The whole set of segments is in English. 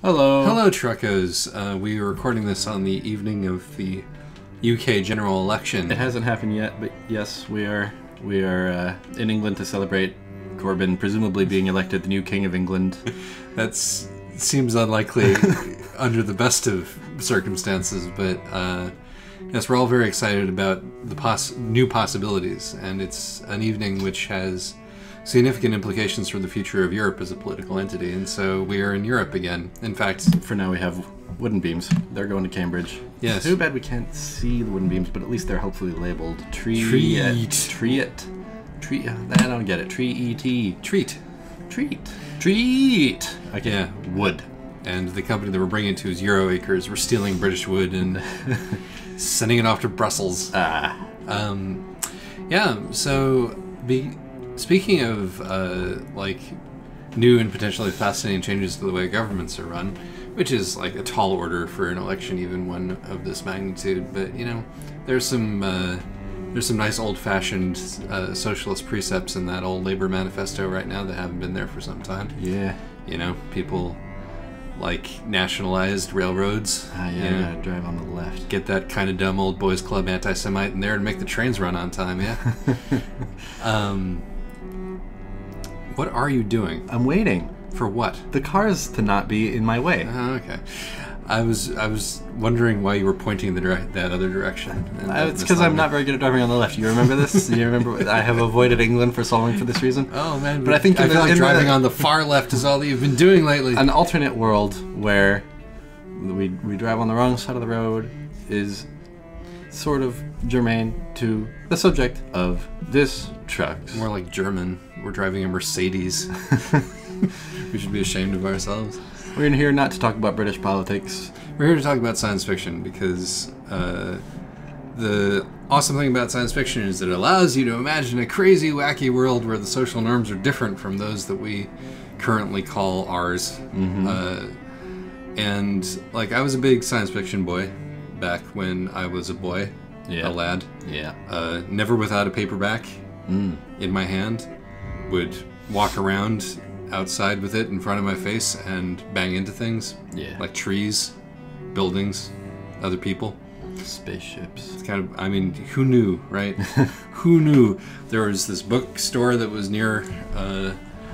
Hello. Hello, truckos. We are recording this on the evening of the UK general election. It hasn't happened yet, but yes, we are in England to celebrate Corbyn presumably being elected the new King of England. That seems unlikely under the best of circumstances, but yes, we're all very excited about the new possibilities, and it's an evening which has significant implications for the future of Europe as a political entity, and so we are in Europe again. In fact, for now we have wooden beams. They're going to Cambridge. Yes. Too bad we can't see the wooden beams, but at least they're hopefully labeled Treat. I don't get it. Treat. Okay. Yeah, wood. And the company that we're bringing to is Euro Acres. We're stealing British wood and sending it off to Brussels. Speaking of like new and potentially fascinating changes to the way governments are run, which is like a tall order for an election, even one of this magnitude. But you know, there's some nice old-fashioned socialist precepts in that old labor manifesto right now that haven't been there for some time. Yeah. You know, people like nationalized railroads. Yeah, drive on the left. Get that kind of dumb old boys club anti-Semite in there and make the trains run on time. Yeah. What are you doing? I'm waiting. For what? The cars to not be in my way. Okay. I was wondering why you were pointing that other direction. It's because I'm not very good at driving on the left. You remember this? You remember I have avoided England for so long for this reason? Oh man, but I think I feel like driving on the far left is all that you've been doing lately. An alternate world where we drive on the wrong side of the road is sort of germane to the subject of this truck. More like German. We're driving a Mercedes. We should be ashamed of ourselves. We're in here not to talk about British politics. We're here to talk about science fiction because the awesome thing about science fiction is that it allows you to imagine a crazy, wacky world where the social norms are different from those that we currently call ours. Mm-hmm. And like, I was a big science fiction boy back when I was a boy, a lad. Yeah. Never without a paperback in my hand. Would walk around outside with it in front of my face and bang into things. Yeah. Like trees, buildings, other people. Spaceships. It's kind of, I mean, who knew, right? Who knew? There was this bookstore that was near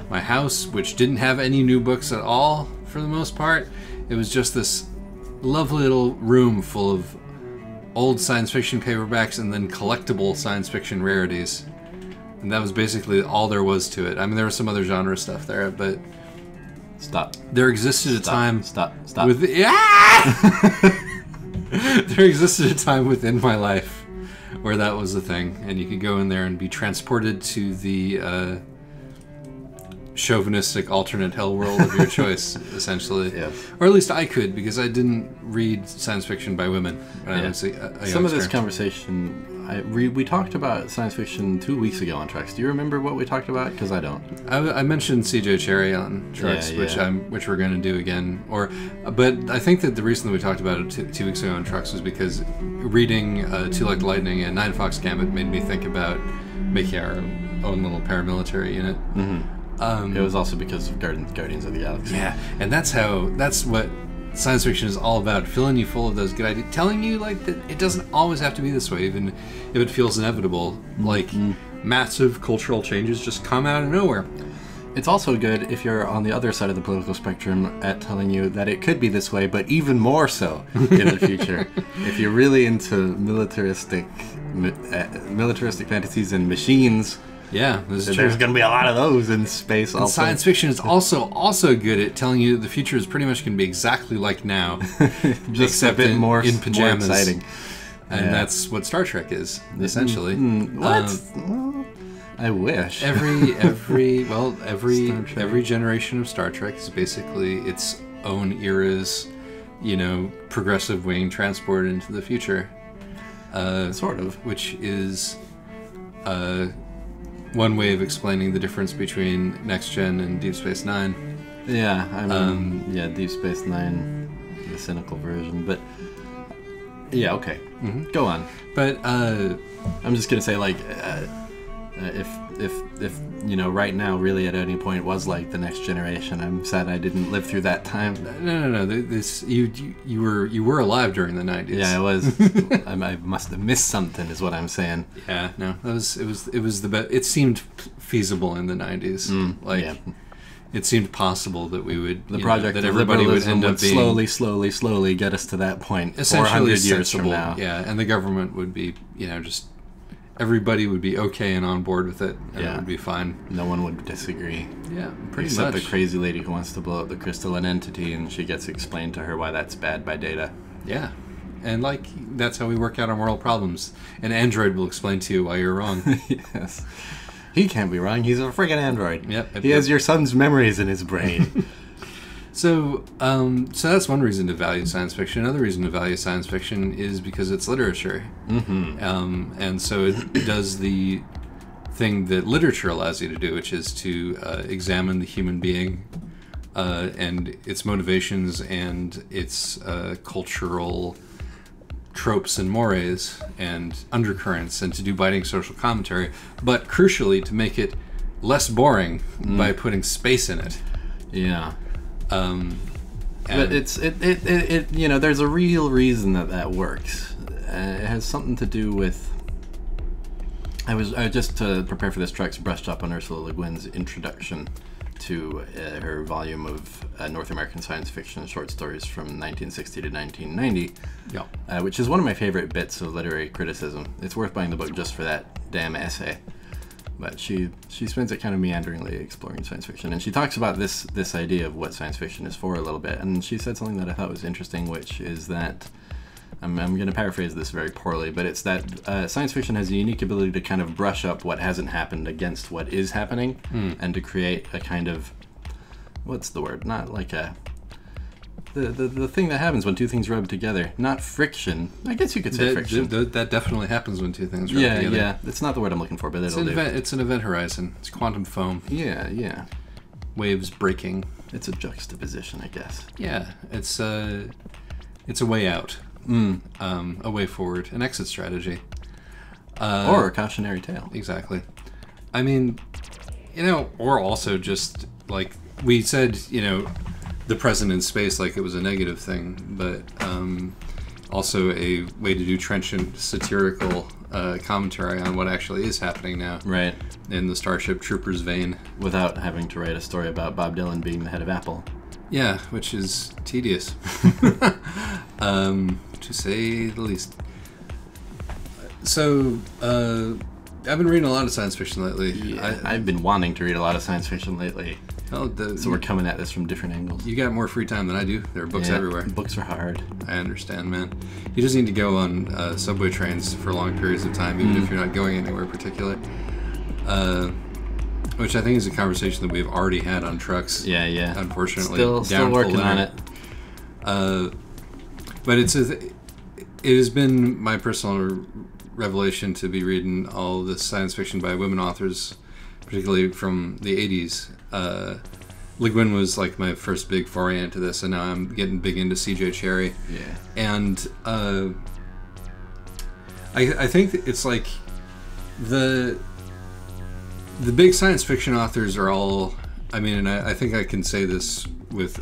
my house, which didn't have any new books at all, for the most part. It was just this lovely little room full of old science fiction paperbacks and then collectible science fiction rarities. And that was basically all there was to it. I mean, there was some other genre stuff there, but... Stop. There existed a time... Stop. There existed a time within my life where that was a thing. And you could go in there and be transported to the chauvinistic alternate hell world of your choice, essentially. Yeah. Or at least I could, because I didn't read science fiction by women when I was a youngster. Some of this conversation... we talked about science fiction 2 weeks ago on Trucks. Do you remember what we talked about? Because I don't. I mentioned C.J. Cherry on Trucks, which we're going to do again. But I think that the reason that we talked about it 2 weeks ago on Trucks was because reading Two Like Lightning and Nine Fox Gambit made me think about making our own little paramilitary unit. Mm-hmm. It was also because of Guardians of the Galaxy. Yeah, and that's what science fiction is all about, filling you full of those good ideas, telling you like that it doesn't always have to be this way, even if it feels inevitable. Like massive cultural changes just come out of nowhere. It's also good if you're on the other side of the political spectrum at telling you that it could be this way, but even more so in the future. If you're really into militaristic fantasies and machines. Yeah, this is there's going to be a lot of those in space. And also. Science fiction is also good at telling you the future is pretty much going to be exactly like now, just except a bit in pajamas. More exciting. And that's what Star Trek is, essentially. What? I wish. Every generation of Star Trek is basically its own era's, progressive wing transport into the future. Sort of. Which is one way of explaining the difference between Next Gen and Deep Space Nine. Yeah, I mean, Deep Space Nine, the cynical version, but yeah, okay. Go on. But I'm just gonna say, like, If you know, right now, really at any point was like the next generation. I'm sad I didn't live through that time. No. This you were alive during the 90s. Yeah, I was. I must have missed something, is what I'm saying. Yeah, no, it was the best. It seemed feasible in the 90s. Yeah. It seemed possible that we would the project that of everybody would end up being slowly get us to that point. Essentially 400 years from now. Yeah, and the government would be, just everybody would be okay and on board with it, and it would be fine. No one would disagree. Yeah, pretty Except much. the crazy lady who wants to blow up the crystalline entity, and she gets explained to her why that's bad by Data. Yeah, and that's how we work out our moral problems. An android will explain to you why you're wrong. Yes. He can't be wrong. He's a friggin' android. Yep. He has your son's memories in his brain. So that's one reason to value science fiction. Another reason to value science fiction is because it's literature. Mm-hmm. And so it does the thing that literature allows you to do, which is to examine the human being and its motivations and its cultural tropes and mores and undercurrents, and to do biting social commentary, but crucially to make it less boring by putting space in it. Yeah. But it you know, there's a real reason that works. It has something to do with. I just to prepare for this Trex brushed up on Ursula Le Guin's introduction to her volume of North American science fiction short stories from 1960 to 1990, which is one of my favorite bits of literary criticism. It's worth buying the book just for that damn essay. But she spends it kind of meanderingly exploring science fiction, and she talks about this idea of what science fiction is for a little bit. And she said something that I thought was interesting, which is that I'm going to paraphrase this very poorly, but it's that science fiction has a unique ability to kind of brush up what hasn't happened against what is happening, and to create a kind of, what's the word? Not like the thing that happens when two things rub together. Not friction. I guess you could say friction. That definitely happens when two things rub together. Yeah. It's not the word I'm looking for, but it'll do. It's an event horizon. It's quantum foam. Yeah. Waves breaking. It's a juxtaposition, I guess. Yeah, it's a way out. A way forward, an exit strategy, or a cautionary tale. Exactly. I mean, or also just like we said, the present in space, like it was a negative thing, but also a way to do trenchant satirical commentary on what actually is happening now, right? In the Starship Troopers vein, without having to write a story about Bob Dylan being the head of Apple. Yeah, which is tedious. To say the least. So, I've been reading a lot of science fiction lately. Yeah, I've been wanting to read a lot of science fiction lately. So we're coming at this from different angles. You got more free time than I do. There are books everywhere. Books are hard. I understand, man. You just need to go on subway trains for long periods of time, even if you're not going anywhere particular. Which I think is a conversation that we've already had on trucks. Yeah. Unfortunately, still working on it. But it has been my personal revelation to be reading all this science fiction by women authors, particularly from the 80s. Le Guin was like my first big foray into this, and now I'm getting big into C.J. Cherryh. Yeah. And I think it's like the big science fiction authors are all, I mean, and I think I can say this with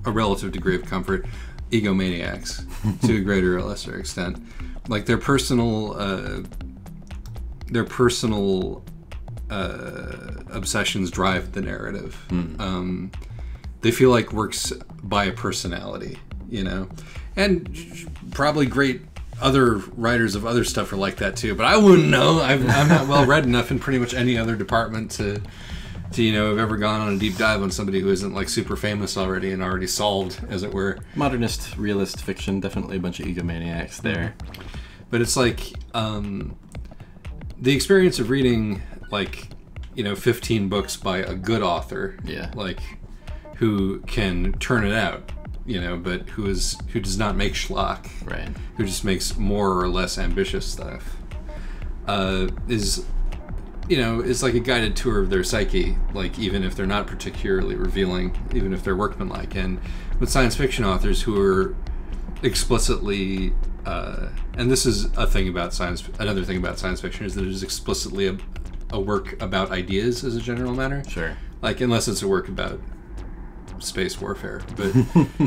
a relative degree of comfort, egomaniacs to a greater or lesser extent. Like their personal obsessions drive the narrative. They feel like works by a personality, and probably great other writers of other stuff are like that too, but I wouldn't know. I'm not well read enough in pretty much any other department to have ever gone on a deep dive on somebody who isn't like super famous already and already solved, as it were. Modernist realist fiction, definitely a bunch of egomaniacs there. But it's like the experience of reading 15 books by a good author, who can turn it out, but who does not make schlock, right? Who just makes more or less ambitious stuff, is like a guided tour of their psyche, even if they're not particularly revealing, even if they're workmanlike. And with science fiction authors who are explicitly, and this is another thing about science fiction, is that it is explicitly a work about ideas as a general matter. Sure. Like, unless it's a work about space warfare. But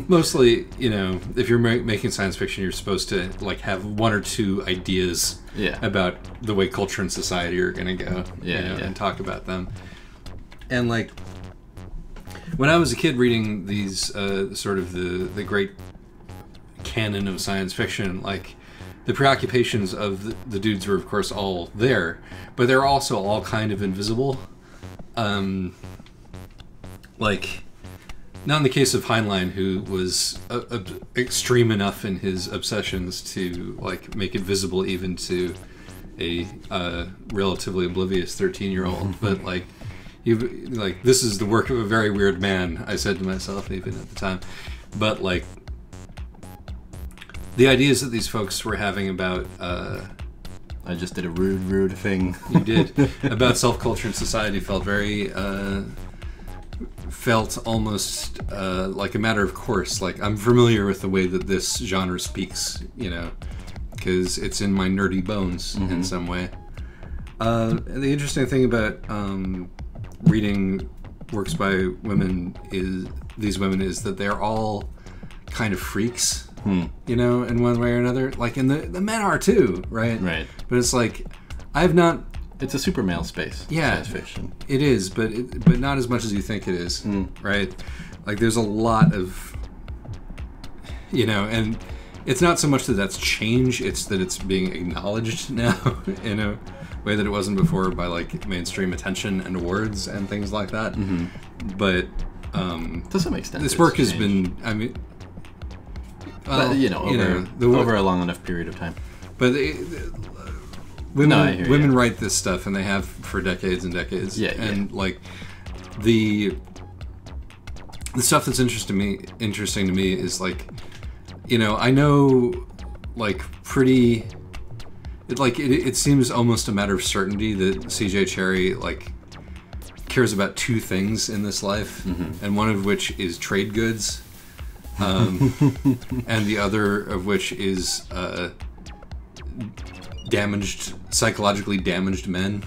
mostly, you know, if you're making science fiction, you're supposed to, like, have one or two ideas about the way culture and society are going to go, and talk about them. And, like, when I was a kid reading these, sort of the great canon of science fiction, like, the preoccupations of the dudes were, of course, all there, but they're also all kind of invisible. Like, not in the case of Heinlein, who was extreme enough in his obsessions to, like, make it visible even to a relatively oblivious 13-year-old. But, like, this is the work of a very weird man, I said to myself even at the time. But, like, the ideas that these folks were having about... I just did a rude thing. You did. About self-culture and society felt almost like a matter of course. Like, I'm familiar with the way that this genre speaks, you know, because it's in my nerdy bones in some way. The interesting thing about reading works by women is that they're all kind of freaks, you know, in one way or another. Like, and the men are too, right? Right. But it's like, I've not... It's a super male space. Yeah, science fiction. It is, but not as much as you think it is, right? Like, there's a lot of, you know, and it's not so much that that's change; it's that it's being acknowledged now in a way that it wasn't before by, like, mainstream attention and awards and things like that. But to some extent, this work has been, I mean, over a long enough period of time. But women write this stuff, and they have for decades and decades. Like, the stuff that's interesting to me is, like, you know, I know, like, pretty. It seems almost a matter of certainty that C.J. Cherryh, like, cares about two things in this life, and one of which is trade goods, and the other of which is psychologically damaged men,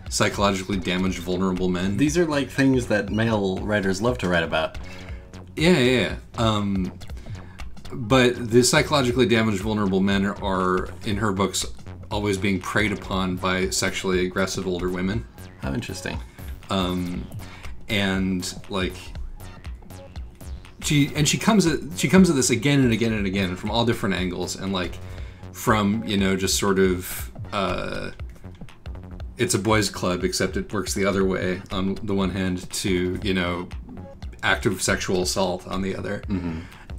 psychologically damaged, vulnerable men. These are, like, things that male writers love to write about. Yeah. But the psychologically damaged, vulnerable men are, in her books, always being preyed upon by sexually aggressive older women. How interesting. And, like, she comes at this again and again and again from all different angles, and, like, from, you know, just sort of it's a boys' club, except it works the other way on the one hand, to, you know, active sexual assault on the other.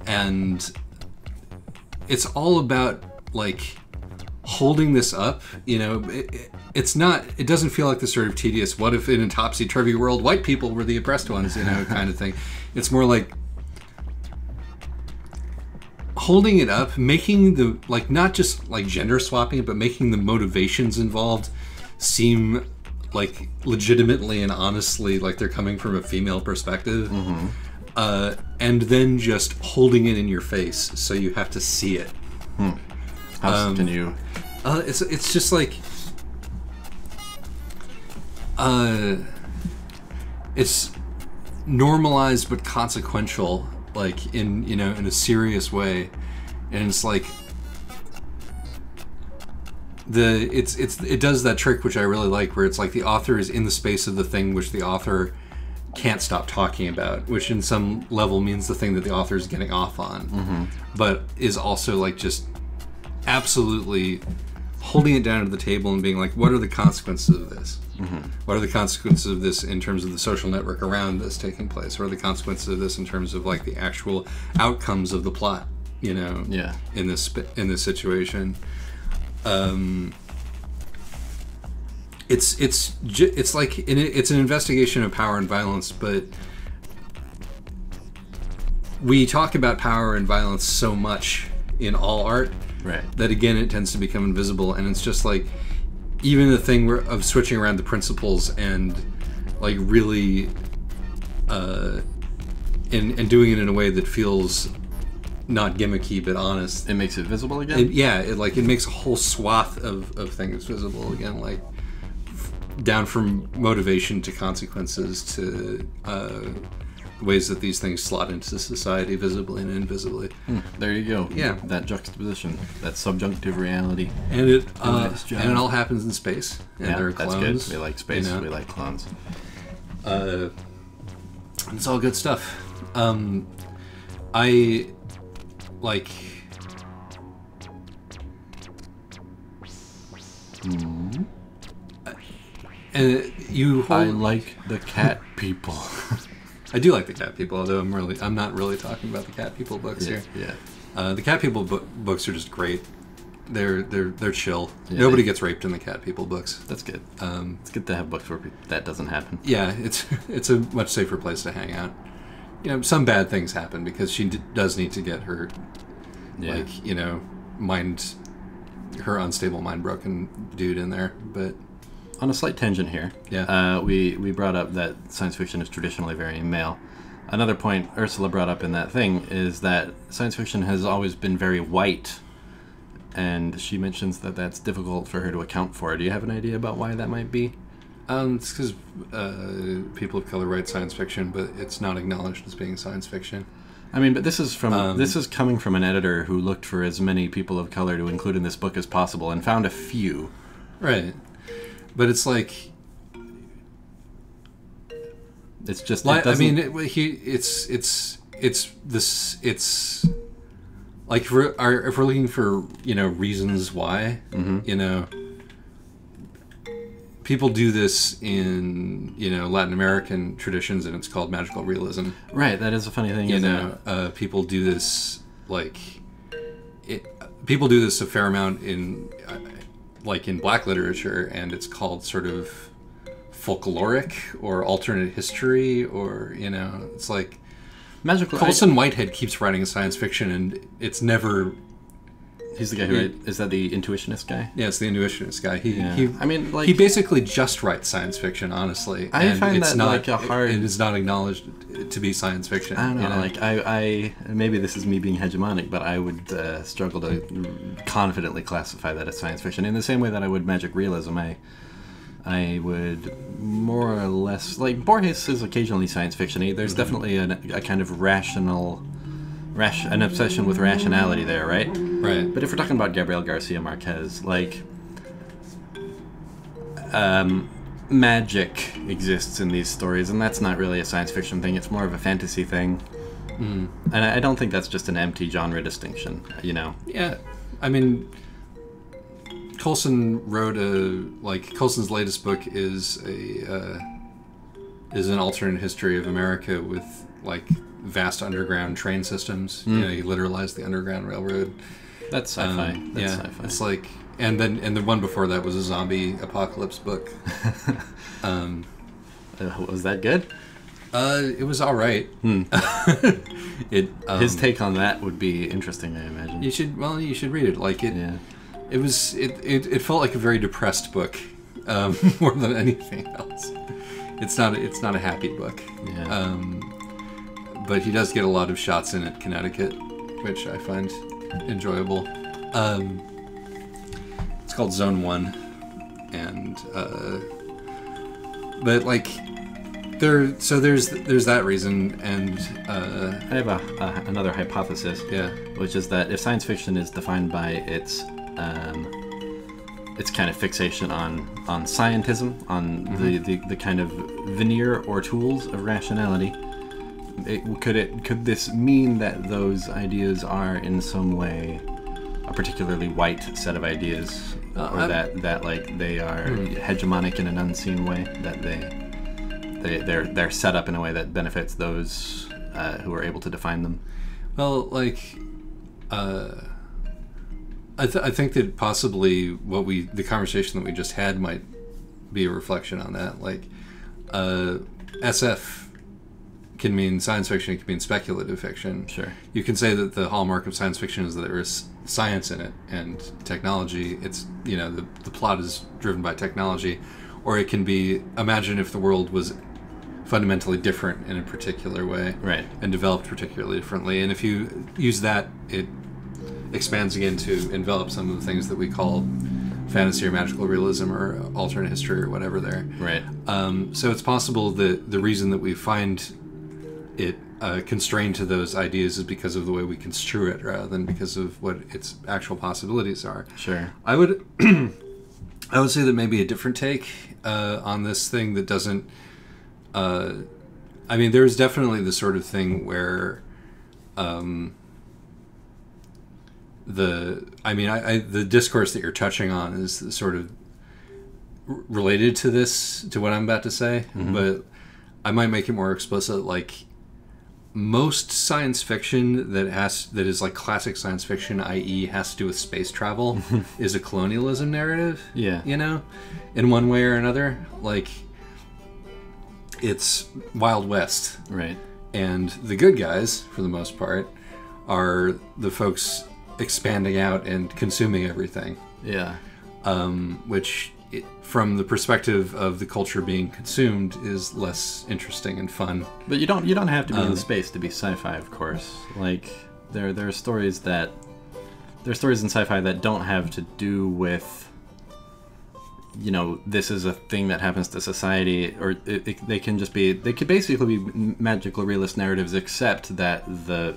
And it's all about, like, holding this up, you know. It doesn't feel like the sort of tedious, what if in a topsy-turvy world white people were the oppressed ones, you know, kind of thing. It's more like holding it up, making the, like, not just, like, gender swapping it, but making the motivations involved seem, like, legitimately and honestly like they're coming from a female perspective. And then just holding it in your face so you have to see it. How can you... It's just like... it's normalized but consequential, like, in, you know, in a serious way. And it's like... It does that trick which I really like, where it's like the author is in the space of the thing which the author can't stop talking about, which in some level means the thing that the author is getting off on, but is also, like, just absolutely holding it down to the table and being like, what are the consequences of this? What are the consequences of this in terms of the social network around this taking place? What are the consequences of this in terms of, like, the actual outcomes of the plot, you know, in this situation? It's like it's an investigation of power and violence, but we talk about power and violence so much in all art, right, that again it tends to become invisible, and it's just like even the thing of switching around the principles and, like, really and doing it in a way that feels not gimmicky but honest. It makes it visible again? It makes a whole swath of things visible again. Like, down from motivation to consequences to ways that these things slot into society visibly and invisibly. There you go. Yeah. That juxtaposition, that subjunctive reality. And it all happens in space. And there are clones. That's good. We like space. We like clones. It's all good stuff. I like... I like the cat people. I do like the cat people, although I'm not really talking about the cat people books here. Yeah. The cat people books are just great. They're chill. Yeah, Nobody gets raped in the cat people books. That's good. It's good to have books where that doesn't happen. Yeah, it's a much safer place to hang out. You know, some bad things happen because she does need to get her, her unstable mind broken dude in there. But on a slight tangent here, we brought up that science fiction is traditionally very male. Another point Ursula brought up in that thing is that science fiction has always been very white, and she mentions that that's difficult for her to account for. Do you have an idea about why that might be? It's because people of color write science fiction, but it's not acknowledged as being science fiction. I mean, but this is coming from an editor who looked for as many people of color to include in this book as possible and found a few. Right. But it's like... It's just... Like, I mean, it's like if we're looking for, reasons why, people do this in, Latin American traditions, and it's called magical realism. Right, that is a funny thing. People do this, people do this a fair amount in Black literature, and it's called sort of folkloric or alternate history, or, it's like... Colson Whitehead keeps writing science fiction, and it's never... He's the guy who is that the intuitionist guy? Yeah, it's the intuitionist guy. He basically just writes science fiction, honestly. I find that a hard... It is not acknowledged to be science fiction. I don't know, I maybe this is me being hegemonic, but I would struggle to confidently classify that as science fiction. In the same way that I would magic realism, I would more or less... Like, Borges is occasionally science fiction-y. There's definitely a kind of an obsession with rationality there, right? Right. But if we're talking about Gabriel Garcia Marquez, magic exists in these stories, and that's not really a science fiction thing. It's more of a fantasy thing. And I don't think that's just an empty genre distinction, Yeah. I mean... Colson wrote Colson's latest book is an alternate history of America with vast underground train systems. He literalized the Underground Railroad. That's sci-fi. Sci-fi. It's and the one before that was a zombie apocalypse book. Was that good? It was all right. His take on that would be interesting, I imagine. You should read it. It felt like a very depressed book, more than anything else. It's not a happy book. Yeah. But he does get a lot of shots in at Connecticut, which I find enjoyable. It's called Zone 1, and but there's that reason, and I have another hypothesis. Yeah. Which is that if science fiction is defined by its kind of fixation on scientism, on the kind of veneer or tools of rationality, could this mean that those ideas are in some way a particularly white set of ideas, or that they are hegemonic in an unseen way, that they're set up in a way that benefits those who are able to define them? Well, I think that possibly the conversation that we just had might be a reflection on that. SF can mean science fiction, it can mean speculative fiction. Sure. You can say that the hallmark of science fiction is that there is science in it and technology. It's, the plot is driven by technology. Or it can be, imagine if the world was fundamentally different in a particular way. Right. And developed particularly differently. And if you use that, it expands again to envelop some of the things that we call fantasy or magical realism or alternate history or whatever there. Right. So it's possible that the reason that we find it constrained to those ideas is because of the way we construe it rather than because of what its actual possibilities are. Sure. I would I would say that maybe a different take on this thing that doesn't I mean, there's definitely the sort of thing where the discourse that you're touching on is sort of related to this, to what I'm about to say, but I might make it more explicit. Like, most science fiction that is like classic science fiction, i.e. has to do with space travel, is a colonialism narrative. Yeah. You know, in one way or another. Like, it's Wild West. Right. And the good guys, for the most part, are the folks expanding out and consuming everything. Yeah. Which, from the perspective of the culture being consumed, is less interesting and fun. But you don't have to be in space to be sci-fi, of course. Like, there are stories in sci-fi that don't have to do with, you know, this is a thing that happens to society, or they could basically be magical realist narratives, except that the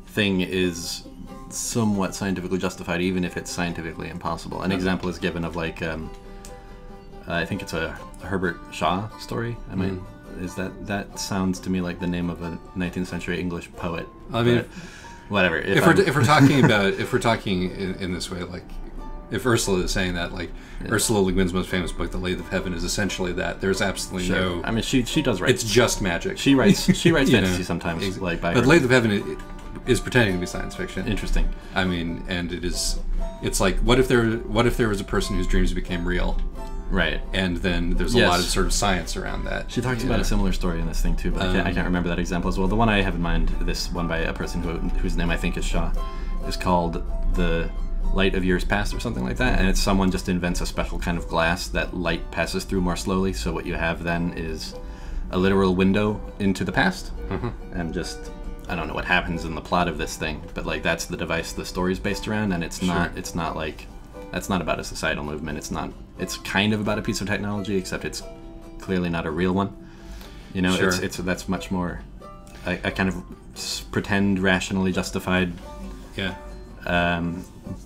thing is somewhat scientifically justified, even if it's scientifically impossible. An example is given of, like, I think it's a Herbert Shaw story. I mean, that sounds to me like the name of a 19th century English poet. I mean, whatever. If we're talking in this way, like, if Ursula is saying that, like, Ursula Le Guin's most famous book, The Lathe of Heaven, is essentially that. There's absolutely no. I mean, she does write. It's just magic. She writes fantasy sometimes, like, by. But Lathe of Heaven is pretending to be science fiction. Interesting. I mean, and it is. It's like, what if there was a person whose dreams became real? Right. And then there's a lot of sort of science around that. She talks about a similar story in this thing too, but I can't remember that example as well. The one I have in mind, this one by a person whose name I think is Shaw, is called The Light of Years Past or something like that, and it's someone just invents a special kind of glass that light passes through more slowly, so what you have then is a literal window into the past, and just, I don't know what happens in the plot of this thing, but, like, that's the device the story's based around, and it's not like, that's not about a societal movement. It's kind of about a piece of technology, except it's clearly not a real one. You know, that's much more a kind of pretend, rationally justified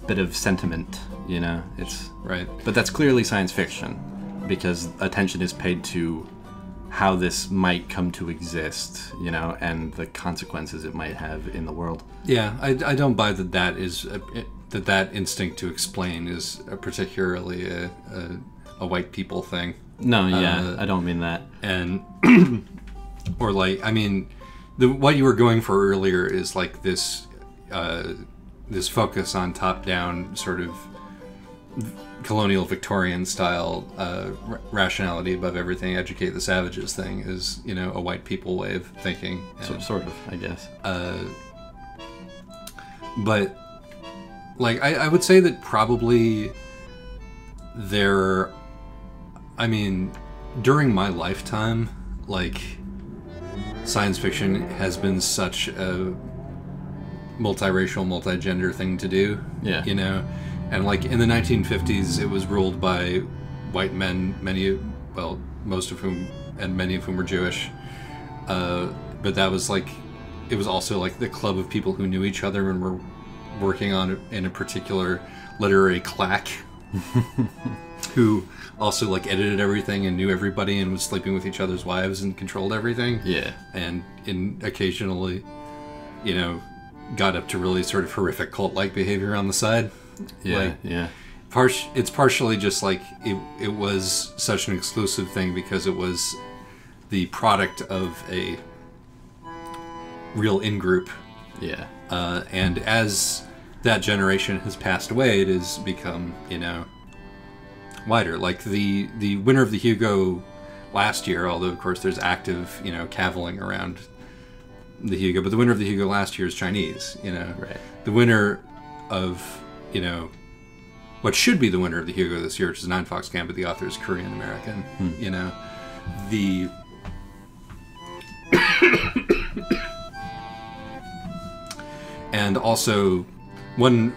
bit of sentiment, you know. It's right. But that's clearly science fiction, because attention is paid to how this might come to exist, you know, and the consequences it might have in the world. Yeah, I don't buy that is that instinct to explain is particularly a white people thing. No, yeah, I don't mean that. And or, like, I mean, what you were going for earlier is like this this focus on top-down sort of colonial Victorian style rationality above everything, educate the savages thing is, you know, a white people way of thinking. So, sort of, I guess. But, like, I would say that probably during my lifetime, like, science fiction has been such a multiracial, multigender thing to do. Yeah. You know? And, like, in the 1950s, it was ruled by white men, most of whom, and many of whom were Jewish. But that was, like, it was also, like, the club of people who knew each other and were working on in a particular literary claque, who also, like, edited everything and knew everybody and was sleeping with each other's wives and controlled everything. Yeah. And occasionally, you know, got up to really sort of horrific cult-like behavior on the side. Yeah, like, yeah. It's partially just like it was such an exclusive thing because it was the product of a real in-group. Yeah. And as that generation has passed away, it has become, you know, wider. Like the winner of the Hugo last year, although of course there's active, you know, cavilling around the Hugo, but the winner of the Hugo last year is Chinese, you know. Right. The winner of, you know, what should be the winner of the Hugo this year, which is Nine Fox Gambit, the author is Korean American, you know. And also, one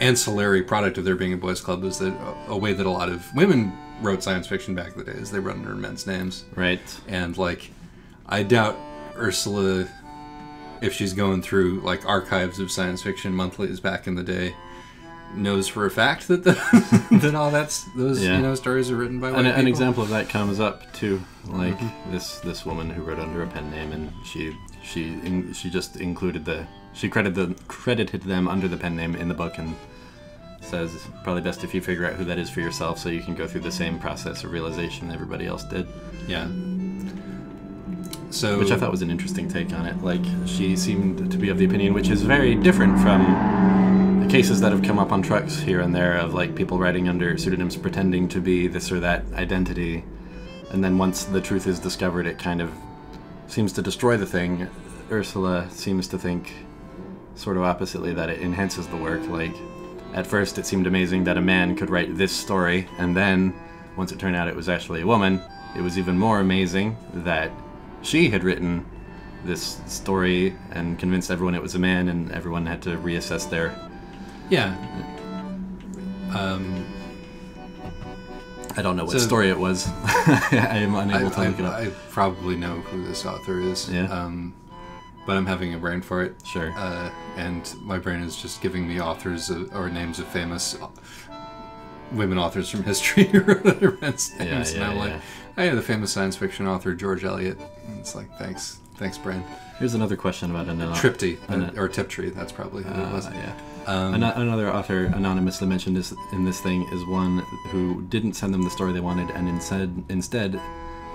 ancillary product of there being a boys' club is that a way that a lot of women wrote science fiction back in the day is they wrote under men's names. Right. And, like, I doubt Ursula, if she's going through, like, archives of science fiction monthlies back in the day, knows for a fact that that all those you know, stories are written by white people. An example of that comes up too, like this woman who wrote under a pen name, and she just included she credited them under the pen name in the book, and says it's probably best if you figure out who that is for yourself, so you can go through the same process of realization everybody else did. Yeah. So, which I thought was an interesting take on it. Like, she seemed to be of the opinion, which is very different from the cases that have come up on trucks here and there of, like, people writing under pseudonyms pretending to be this or that identity, and then once the truth is discovered, it kind of seems to destroy the thing. Ursula seems to think sort of oppositely, that it enhances the work. Like, at first it seemed amazing that a man could write this story, and then once it turned out it was actually a woman, it was even more amazing that she had written this story and convinced everyone it was a man, and everyone had to reassess their... Yeah. I don't know what story it was. I am unable to look it up. I probably know who this author is. Yeah. But I'm having a brain for it. Sure. And my brain is just giving me authors or names of famous women authors from history who wrote under men's names. And I'm like, oh yeah, the famous science fiction author George Eliot. And it's like, thanks, brain. Here's another question about another... Tripty, or Tiptree, that's probably who it was. Yeah. Another author anonymously mentioned in this thing is one who didn't send them the story they wanted, and instead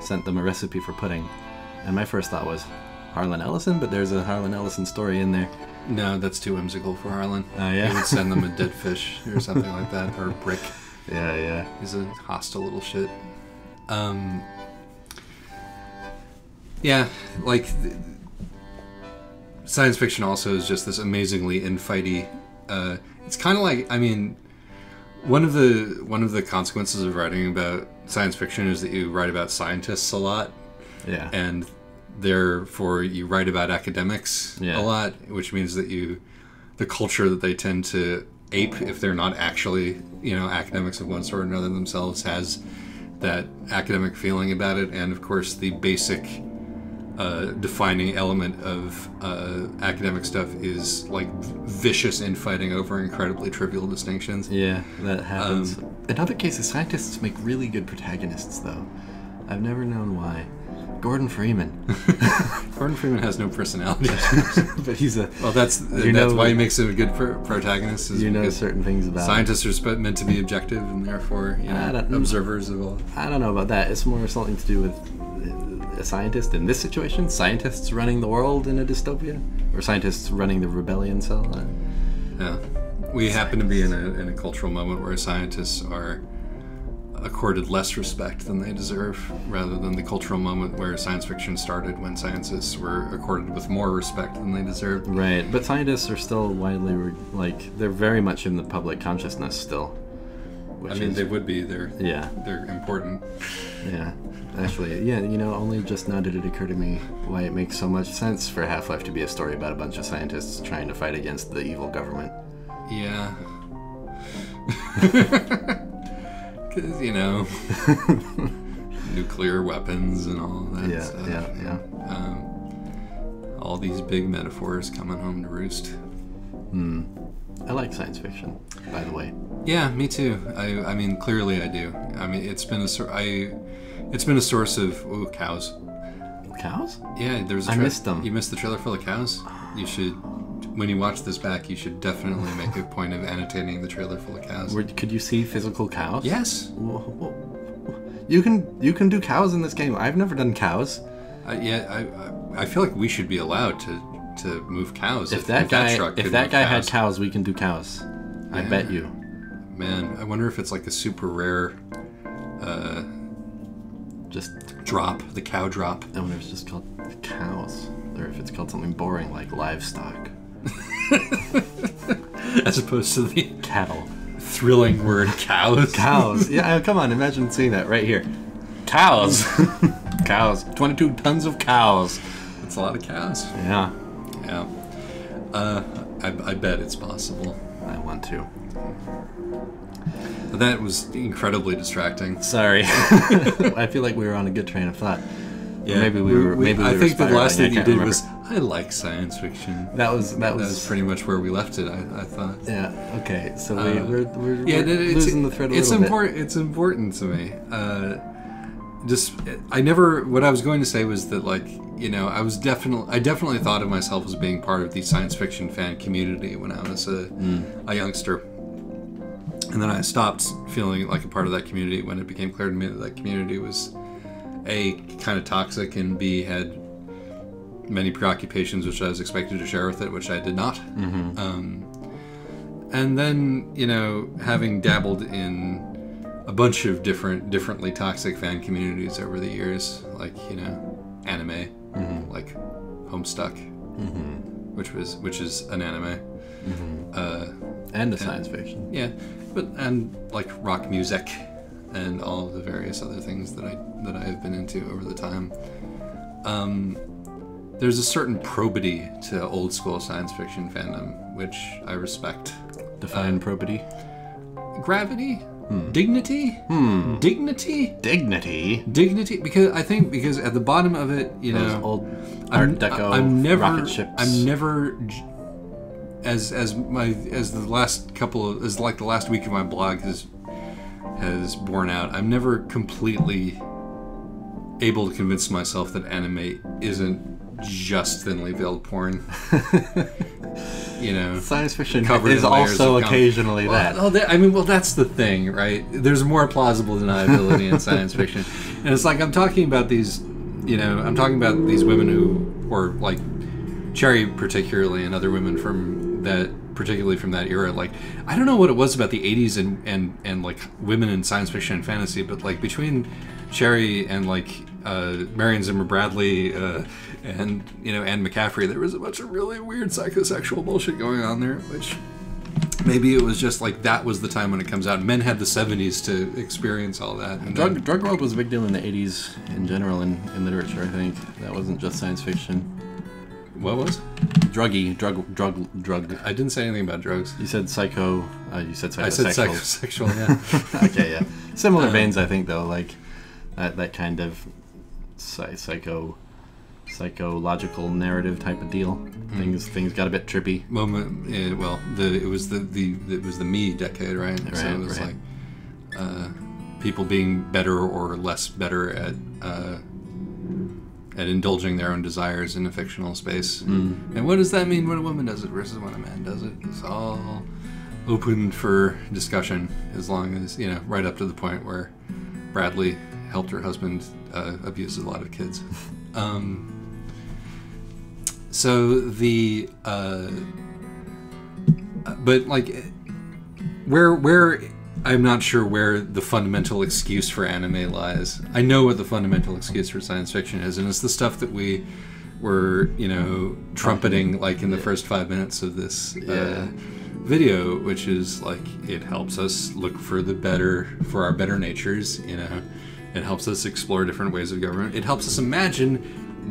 sent them a recipe for pudding. And my first thought was Harlan Ellison, but there's a Harlan Ellison story in there. No, that's too whimsical for Harlan. Yeah. He would send them a dead fish or something like that, or a brick. Yeah. He's a hostile little shit. Yeah, like science fiction also is just this amazingly infighty. It's kind of like, I mean, one of the consequences of writing about science fiction is that you write about scientists a lot. Yeah. And therefore you write about academics a lot, which means that the culture that they tend to ape, if they're not actually, you know, academics of one sort or another themselves, has that academic feeling about it. And of course the basic defining element of academic stuff is like vicious infighting over incredibly trivial distinctions. Yeah, that happens. In other cases, scientists make really good protagonists, though. I've never known why. Gordon Freeman. Gordon Freeman has no personality. But he's a... Well, that's why he makes him a good protagonist. Is certain things about scientists are meant to be objective, and therefore, you know, observers of all. I don't know about that. It's more something to do with a scientist in this situation. Scientists running the world in a dystopia, or scientists running the rebellion cell. Yeah, we happen to be in a cultural moment where scientists are accorded less respect than they deserve, rather than the cultural moment where science fiction started, when scientists were accorded with more respect than they deserved. Right, but scientists are still widely, they're very much in the public consciousness still. I mean, they would be. They're important. Yeah. Actually, yeah, you know, only just now did it occur to me why it makes so much sense for Half-Life to be a story about a bunch of scientists trying to fight against the evil government. Yeah. Because, you know, nuclear weapons and all that stuff. Yeah. All these big metaphors coming home to roost. I like science fiction, by the way. Yeah, me too. I mean, clearly I do. I mean, it's been a source of cows. Cows? Yeah, there's. I missed them. You missed the trailer full of cows. You should. When you watch this back, you should definitely make a point of annotating the trailer full of cows. Could you see physical cows? Yes. You can do cows in this game. I've never done cows. I feel like we should be allowed to move cows. If that guy had cows, we can do cows. Yeah. I bet you. Man, I wonder if it's like a super rare just drop, the cow drop. I wonder if it's just called cows, or if it's called something boring like livestock. As opposed to the cattle. Thrilling word cows. Cows. Yeah, come on, imagine seeing that right here. Cows. Cows. 22 tons of cows. That's a lot of cows. Yeah. Yeah. I bet it's possible. I want to. But that was incredibly distracting. Sorry. I feel like we were on a good train of thought. Yeah, maybe we were. I think the last thing you did remember. was, I like science fiction. That was pretty much where we left it. I thought. Yeah. Okay. So we're losing the thread a little bit. It's important to me. What I was going to say was that, like, you know, I definitely thought of myself as being part of the science fiction fan community when I was a youngster. And then I stopped feeling like a part of that community when it became clear to me that that community was A, kind of toxic, and B, had many preoccupations which I was expected to share with it, which I did not. Mm-hmm. And then, you know, having dabbled in a bunch of differently toxic fan communities over the years, like, you know, anime, like Homestuck, which is an anime, and science fiction. Yeah, and like rock music, and all of the various other things that I have been into over the time. There's a certain probity to old school science fiction fandom, which I respect. Define probity. Gravity. Dignity? Dignity? Because at the bottom of it, you know, old Art Deco rocket ships. I'm never, as the last week of my blog has borne out, I'm never completely able to convince myself that anime isn't just thinly veiled porn. You know, science fiction is also occasionally that. That's the thing, right? There's more plausible deniability in science fiction, and it's like I'm talking about these women who, or like Cherry particularly, and other women particularly from that era. Like, I don't know what it was about the 80s and like women in science fiction and fantasy, but like between Cherry and like Marion Zimmer Bradley and, you know, Anne McCaffrey, there was a bunch of really weird psychosexual bullshit going on there, which maybe it was just like that was the time when it comes out. Men had the 70s to experience all that. And drug world was a big deal in the 80s in general in literature, I think. That wasn't just science fiction. What was? Drug. I didn't say anything about drugs. You said psycho. You said psychosexual. I said psychosexual, yeah. Okay, yeah. Similar veins, I think, though, like that kind of psychological narrative type of deal. Things got a bit trippy. It was the me decade, right? So it was like people being better or less better at indulging their own desires in a fictional space. And what does that mean when a woman does it versus when a man does it? It's all open for discussion, as long as, you know, right up to the point where Bradley helped her husband abuse a lot of kids. But like, where I'm not sure where the fundamental excuse for anime lies. I know what the fundamental excuse for science fiction is, and it's the stuff that we were, you know, trumpeting like in the first 5 minutes of this video, which is like, it helps us look for our better natures, you know. It helps us explore different ways of government. It helps us imagine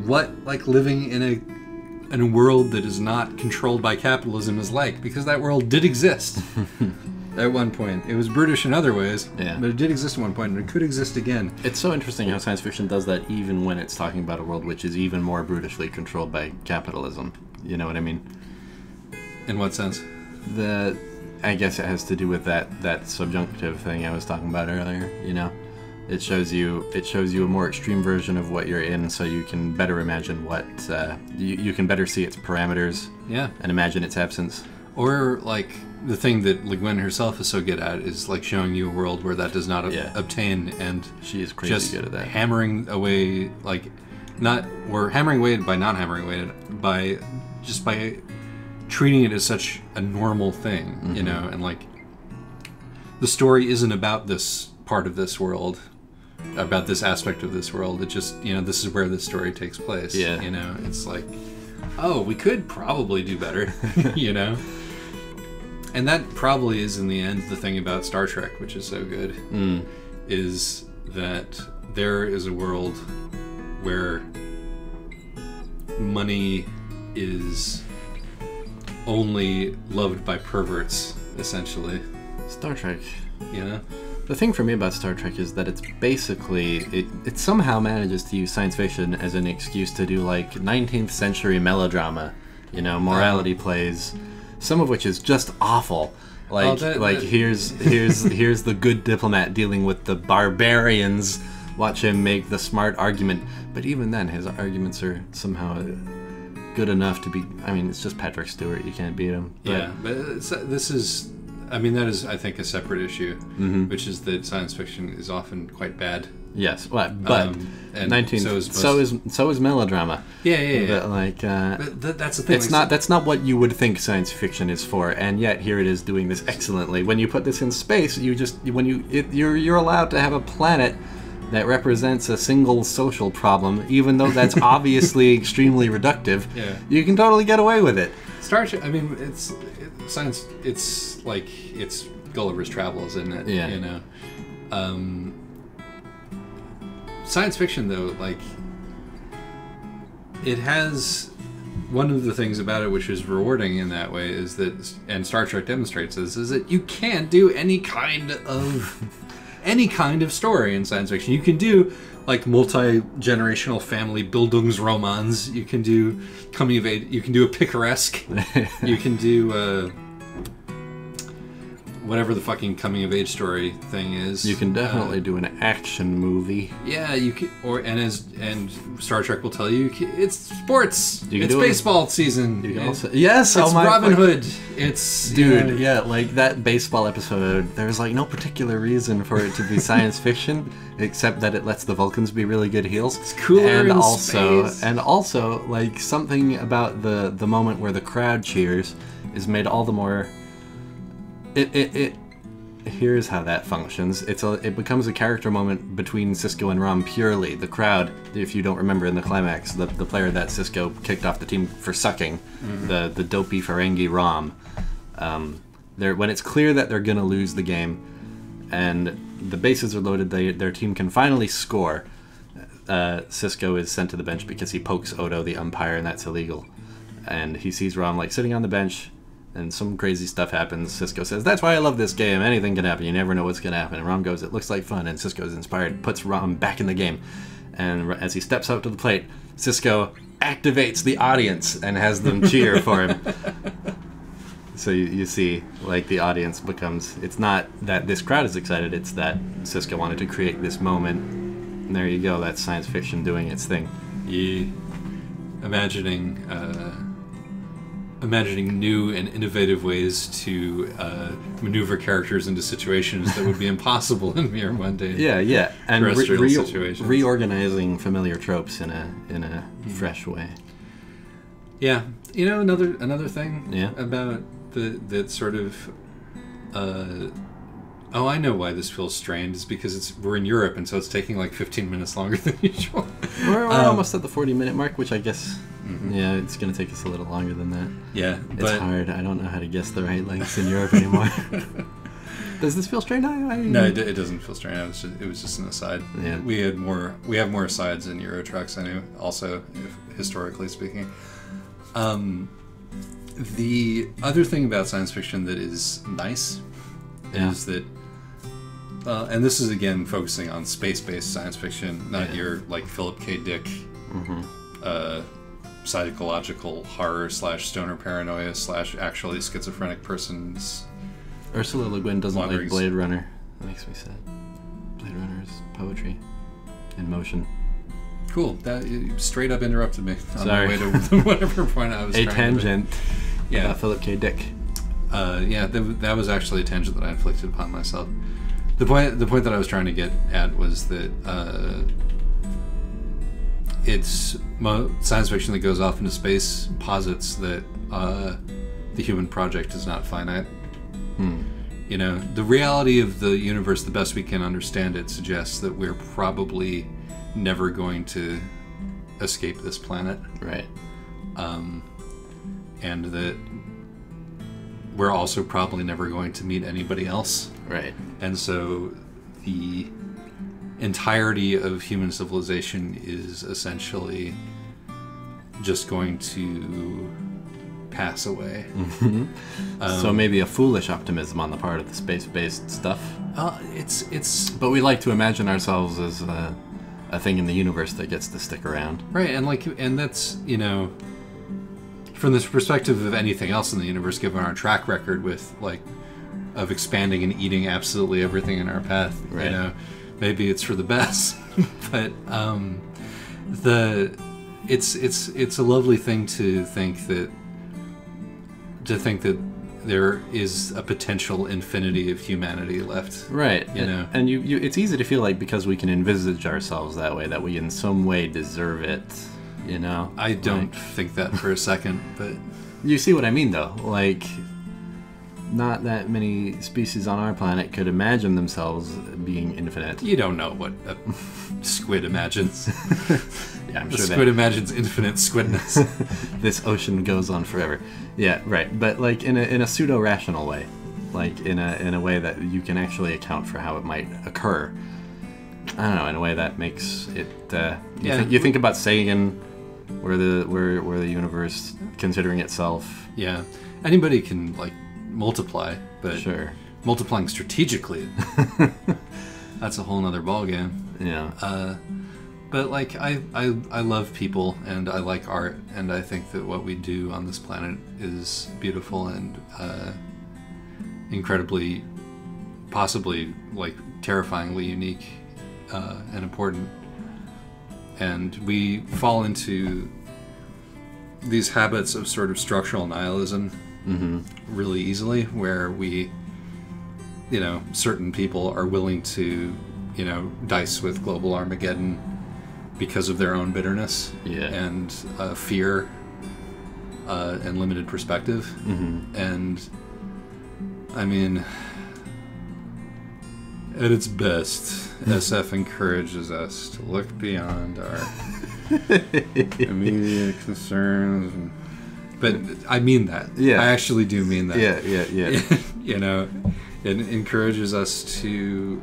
what like living in a world that is not controlled by capitalism is like, because that world did exist at one point. It was brutish in other ways, but it did exist at one point, and it could exist again. It's so interesting how science fiction does that, even when it's talking about a world which is even more brutishly controlled by capitalism. You know what I mean? In what sense? I guess it has to do with that subjunctive thing I was talking about earlier. You know, it shows you a more extreme version of what you're in, so you can better imagine what you can better see its parameters. Yeah. And imagine its absence. Or like the thing that Le Guin herself is so good at is like showing you a world where that does not obtain, and she is crazy good at that. Hammering away, like hammering away by not hammering away by treating it as such a normal thing, you know, and like the story isn't about this part of this world, about this aspect of this world. It just, you know, this is where this story takes place. Yeah. You know, it's like, oh, we could probably do better, you know? And that probably is, in the end, the thing about Star Trek, which is so good, is that there is a world where money is only loved by perverts, essentially. Star Trek. You know? The thing for me about Star Trek is that it's basically... It somehow manages to use science fiction as an excuse to do, like, 19th century melodrama. You know, morality plays, some of which is just awful. Like, here's the good diplomat dealing with the barbarians. Watch him make the smart argument. But even then, his arguments are somehow good enough to be... I mean, it's just Patrick Stewart. You can't beat him. But, yeah, but this is... I mean, that is, I think, a separate issue, which is that science fiction is often quite bad. Yes, but 19th... So is melodrama. Yeah. But, like, but that's the thing. That's not what you would think science fiction is for, and yet here it is doing this excellently. When you put this in space, you're allowed to have a planet that represents a single social problem, even though that's obviously extremely reductive. Yeah. You can totally get away with it. Star Trek, I mean, it's science. It's like it's Gulliver's Travels, isn't it? Yeah. You know. Science fiction, though, like, it has one of the things about it which is rewarding in that way is that, and Star Trek demonstrates this, is that you can't do any kind of story in science fiction. You can do like multi-generational family Bildungsromans. You can do coming of age. You can do a picaresque. You can do whatever the fucking coming of age story thing is. You can definitely do an action movie. Yeah, you can, and Star Trek will tell you it's sports. It's baseball season. You can also, yes, it's Robin Hood. It's dude, yeah, like that baseball episode. There's like no particular reason for it to be science fiction, except that it lets the Vulcans be really good heels. It's cooler in space. And also, like something about the moment where the crowd cheers is made all the more. Here's how that functions. It becomes a character moment between Sisko and Rom purely. The crowd, if you don't remember in the climax, the player that Sisko kicked off the team for sucking, the dopey Ferengi Rom, when it's clear that they're going to lose the game and the bases are loaded, their team can finally score. Sisko is sent to the bench because he pokes Odo, the umpire, and that's illegal. And he sees Rom like sitting on the bench, and some crazy stuff happens. Sisko says, "That's why I love this game. Anything can happen. You never know what's going to happen." And Rom goes, "It looks like fun." And Sisko's inspired, puts Rom back in the game. And as he steps up to the plate, Sisko activates the audience and has them cheer for him. So you see, like, the audience becomes... It's not that this crowd is excited, it's that Sisko wanted to create this moment. And there you go. That's science fiction doing its thing. Yeah. Imagining new and innovative ways to maneuver characters into situations that would be impossible in mere mundane and terrestrial situations. Reorganizing familiar tropes in a fresh way. Yeah, you know, another thing Yeah. about that sort of I know why this feels strained. Is because we're in Europe, and so it's taking like 15 minutes longer than usual. We're almost at the 40-minute mark, which I guess... Yeah, it's going to take us a little longer than that. Yeah, it's hard. I don't know how to guess the right lengths in Europe anymore. Does this feel strange? No, it doesn't feel strange. It was just an aside. Yeah. We have more asides in Euro trucks. I know. Also, historically speaking, the other thing about science fiction that is nice is that, and this is again focusing on space-based science fiction, not your like Philip K. Dick. Psychological horror / stoner paranoia / actually schizophrenic person's. Ursula Le Guin doesn't wanderings. like Blade Runner. That makes me sad. Blade Runner is poetry in motion. Cool. That you straight up interrupted me on Sorry. my way to whatever point I was a trying tangent. About Philip K. Dick. That was actually a tangent that I inflicted upon myself. The point that I was trying to get at was that it's science fiction that goes off into space posits that the human project is not finite. You know, the reality of the universe, the best we can understand it, suggests that we're probably never going to escape this planet. Right. And that we're also probably never going to meet anybody else. Right. And so the entirety of human civilization is essentially just going to pass away. So maybe a foolish optimism on the part of the space-based stuff. It's But we like to imagine ourselves as a thing in the universe that gets to stick around. right, and that's, from this perspective of anything else in the universe, given our track record with of expanding and eating absolutely everything in our path, Right. Maybe it's for the best. But it's a lovely thing to think that there is a potential infinity of humanity left. Right. And you it's easy to feel like because we can envisage ourselves that way, that we in some way deserve it, I don't think that for a second, but You see what I mean, though? Not that many species on our planet could imagine themselves being infinite. you don't know what a squid imagines. Yeah, I'm The sure squid imagines infinite squidness. this ocean goes on forever. Yeah, right. But in a pseudo-rational way, in a way that you can actually account for how it might occur. I don't know, in a way that makes it. You think about Sagan, where the universe, considering itself. Yeah, anybody can multiply, but Sure. multiplying strategically, that's a whole nother ballgame. Yeah. But I love people, and I like art, and I think that what we do on this planet is beautiful and incredibly, possibly terrifyingly unique and important. And we fall into these habits of sort of structural nihilism really easily, where we, certain people are willing to, dice with global Armageddon because of their own bitterness and fear and limited perspective. And I mean, at its best, SF encourages us to look beyond our immediate concerns. But I mean that. Yeah. I actually do mean that. Yeah. It encourages us to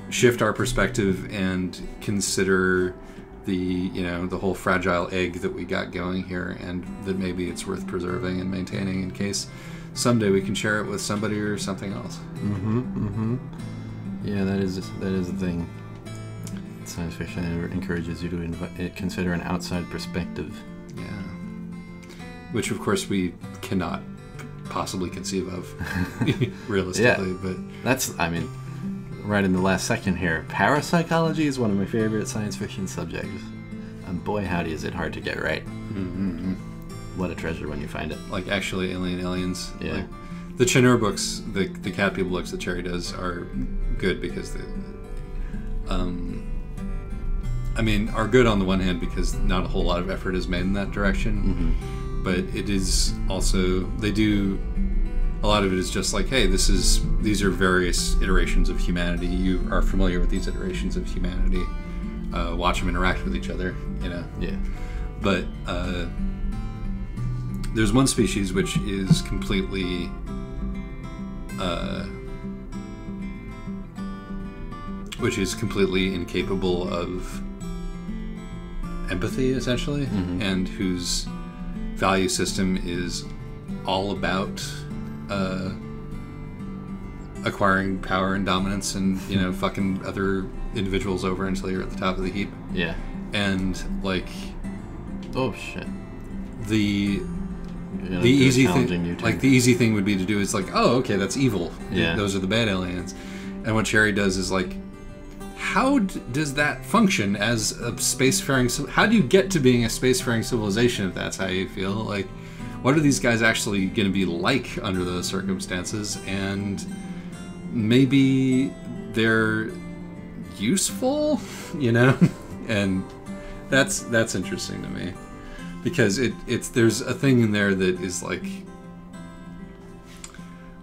shift our perspective and consider the whole fragile egg that we got going here, and that maybe it's worth preserving and maintaining in case someday we can share it with somebody or something else. Yeah, that is the thing. Science fiction encourages you to consider an outside perspective. Yeah. Which, of course, we cannot possibly conceive of realistically. Yeah. But that's, right in the last second here, parapsychology is one of my favorite science fiction subjects. And boy, howdy, is it hard to get right. What a treasure when you find it. Actually aliens. Yeah. The Chinur books, the Cat People books that Cherry does are good because they, are good on the one hand because not a whole lot of effort is made in that direction. But it is also, they do, a lot of it is just hey, these are various iterations of humanity. You are familiar with these iterations of humanity. Watch them interact with each other, Yeah. But there's one species which is completely incapable of empathy, essentially, and whose value system is all about acquiring power and dominance and fucking other individuals over until you're at the top of the heap. Yeah. And oh shit. The easy thing, the easy thing would be to do is oh, okay, that's evil. Yeah. Those are the bad aliens. And what Cherry does is how does that function as a spacefaring? How do you get to being a spacefaring civilization if that's how you feel? What are these guys actually going to be like under those circumstances? And maybe they're useful, And that's interesting to me. Because there's a thing in there that is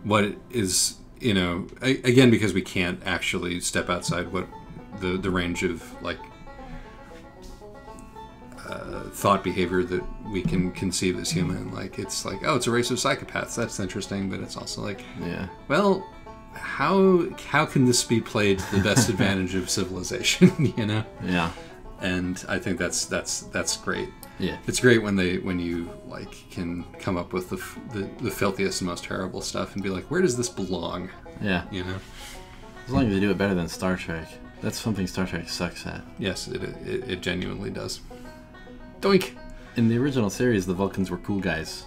what is, again, because we can't actually step outside what the range of thought behavior that we can conceive as human. It's oh, it's a race of psychopaths. That's interesting, but it's also yeah. Well, how can this be played to the best advantage of civilization? Yeah. And I think that's great. Yeah. It's great when you like can come up with the filthiest and most terrible stuff and be like, where does this belong? Yeah. You know? As long as they do it better than Star Trek. That's something Star Trek sucks at. Yes, it genuinely does. Doink! In the original series, the Vulcans were cool guys.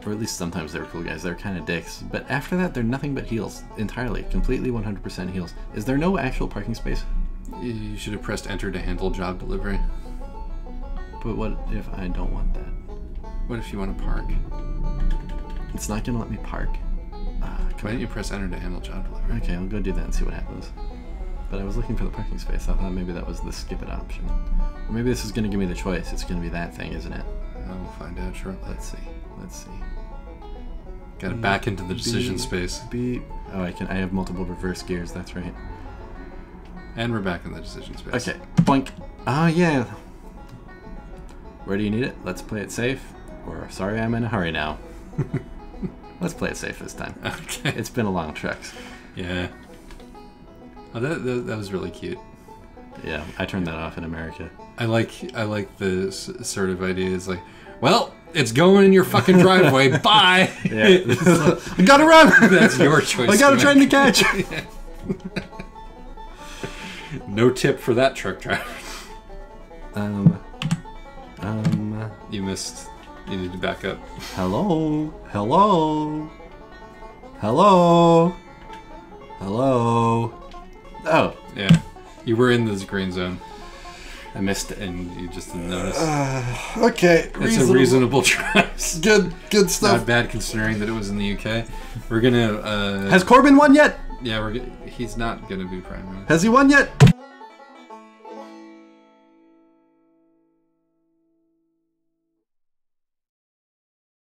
Or at least sometimes they were cool guys. They were kind of dicks. But after that, they're nothing but heels. Entirely. Completely 100% heels. Is there no actual parking space? You should have pressed enter to handle job delivery. But what if I don't want that? What if you want to park? It's not going to let me park. Why don't you press enter to handle job delivery? Okay, I'll go do that and see what happens. But I was looking for the parking space. I thought maybe that was the skip it option. Or maybe this is going to give me the choice. It's going to be that thing, isn't it? We'll find out shortly. Let's see. Let's see. Got it back into the decision space. Oh, I have multiple reverse gears. That's right. And we're back in the decision space. Okay. Boink. Oh, yeah. Where do you need it? Let's play it safe. Or, sorry, I'm in a hurry now. Let's play it safe this time. Okay. It's been a long trek. Yeah. Oh, that was really cute. Yeah, I turned that off in America. I like the sort of idea is like, well, it's going in your fucking driveway. Bye. Yeah. I gotta run. That's your choice. I got a train to catch. Yeah. No tip for that truck driver. You missed. You need to back up. Hello. Hello. Hello. Hello. Oh. Yeah. You were in this green zone. I missed it. And you just didn't notice. Okay. It's a reasonable choice. Good stuff. Not bad considering that it was in the UK. We're gonna... Has Corbyn won yet? Yeah, he's not gonna be prime minister. Has he won yet?